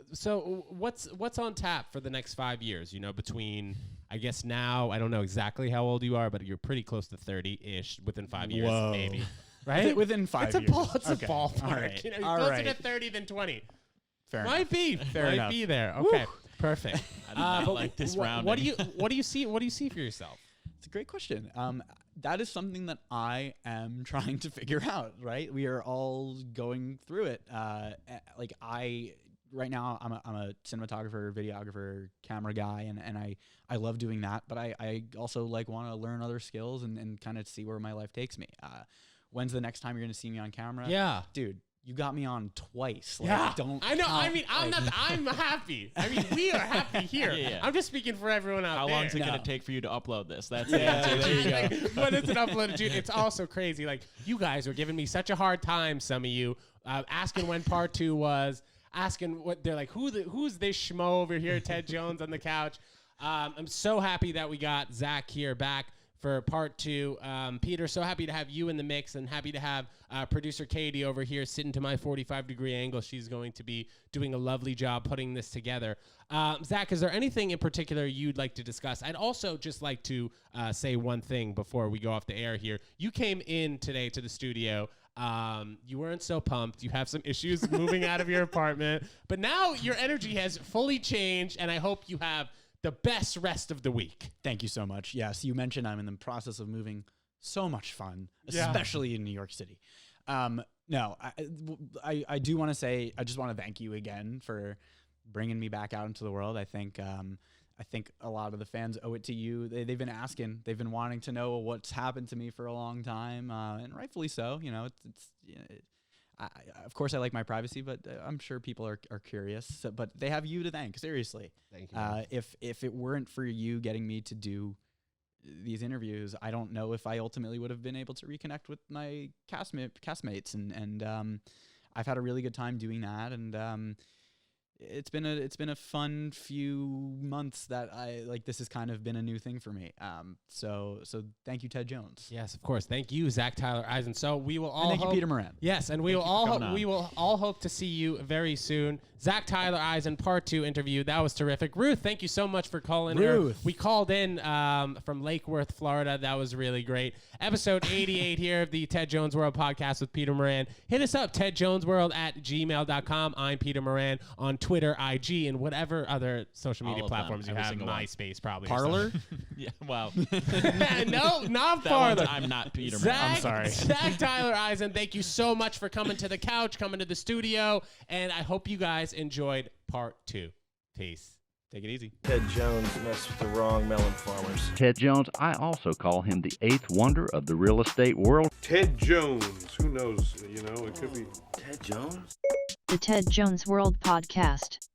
what's on tap for the next 5 years? You know, between, I guess now, I don't know exactly how old you are, but you're pretty close to 30-ish within 5 years, maybe. Right? Within 5 years. It's a ballpark. All right. You know, All closer right. to 30 than 20. Fair Might be. Fair Might enough. be there. Okay. Perfect. I do not but like this What do you see for yourself? It's a great question. That is something that I am trying to figure out, right? We are all going through it. Like right now, I'm a cinematographer, videographer, camera guy, and I love doing that. But I also like want to learn other skills and kind of see where my life takes me. When's the next time you're going to see me on camera? Yeah. Dude, you got me on twice. Like, Yeah. Don't I know. I count, mean, I'm happy. I mean, we are happy here. Yeah. I'm just speaking for everyone out How there. long is it going No. to take for you to upload this? That's Yeah, the there you go. Like, when it's an uploaded June, it's also crazy. Like, you guys were giving me such a hard time, some of you, asking when part 2 was, asking what they're like, who's this schmo over here, Ted Jones on the couch. I'm so happy that we got Zach here back for part 2. Peter, so happy to have you in the mix, and happy to have producer Katie over here sitting to my 45-degree angle. She's going to be doing a lovely job putting this together. Zach, is there anything in particular you'd like to discuss? I'd also just like to say one thing before we go off the air here. You came in today to the studio. You weren't so pumped. You have some issues moving out of your apartment, but now your energy has fully changed, and I hope you have the best rest of the week. Thank you so much. Yes, you mentioned I'm in the process of moving. So much fun, especially in New York City. No, I do want to say, I just want to thank you again for bringing me back out into the world. I think a lot of the fans owe it to you. They've been asking, they've been wanting to know what's happened to me for a long time, and rightfully so. You know, of course I like my privacy, but I'm sure people are curious. So, but they have you to thank. Seriously, thank you. If it weren't for you getting me to do these interviews, I don't know if I ultimately would have been able to reconnect with my castmates, and I've had a really good time doing that, and it's been a fun few months that this has kind of been a new thing for me. So thank you, Ted Jones. Yes, of course. Thank you, Zach Tyler Eisen. So we will all thank you, Peter Moran. Yes, and we will all hope to see you very soon. Zach Tyler Eisen, part 2 interview. That was terrific. Ruth, thank you so much for calling. Ruth. We called in from Lake Worth, Florida. That was really great. Episode 88 here of the Ted Jones World podcast with Peter Moran. Hit us up, tedjonesworld@gmail.com. I'm Peter Moran on Twitter, IG, and whatever other social media platforms you have. MySpace, probably. Parlor? Yeah, wow. No, not Parlor. I'm not Peter Moran. Zach, I'm sorry. Zach Tyler Eisen, thank you so much for coming to the couch, coming to the studio, and I hope you guys enjoyed part 2. Peace. Take it easy. Ted Jones messed with the wrong melon farmers. Ted Jones, I also call him the 8th wonder of the real estate world. Ted Jones. Who knows? You know, it could be Ted Jones? The Ted Jones World Podcast.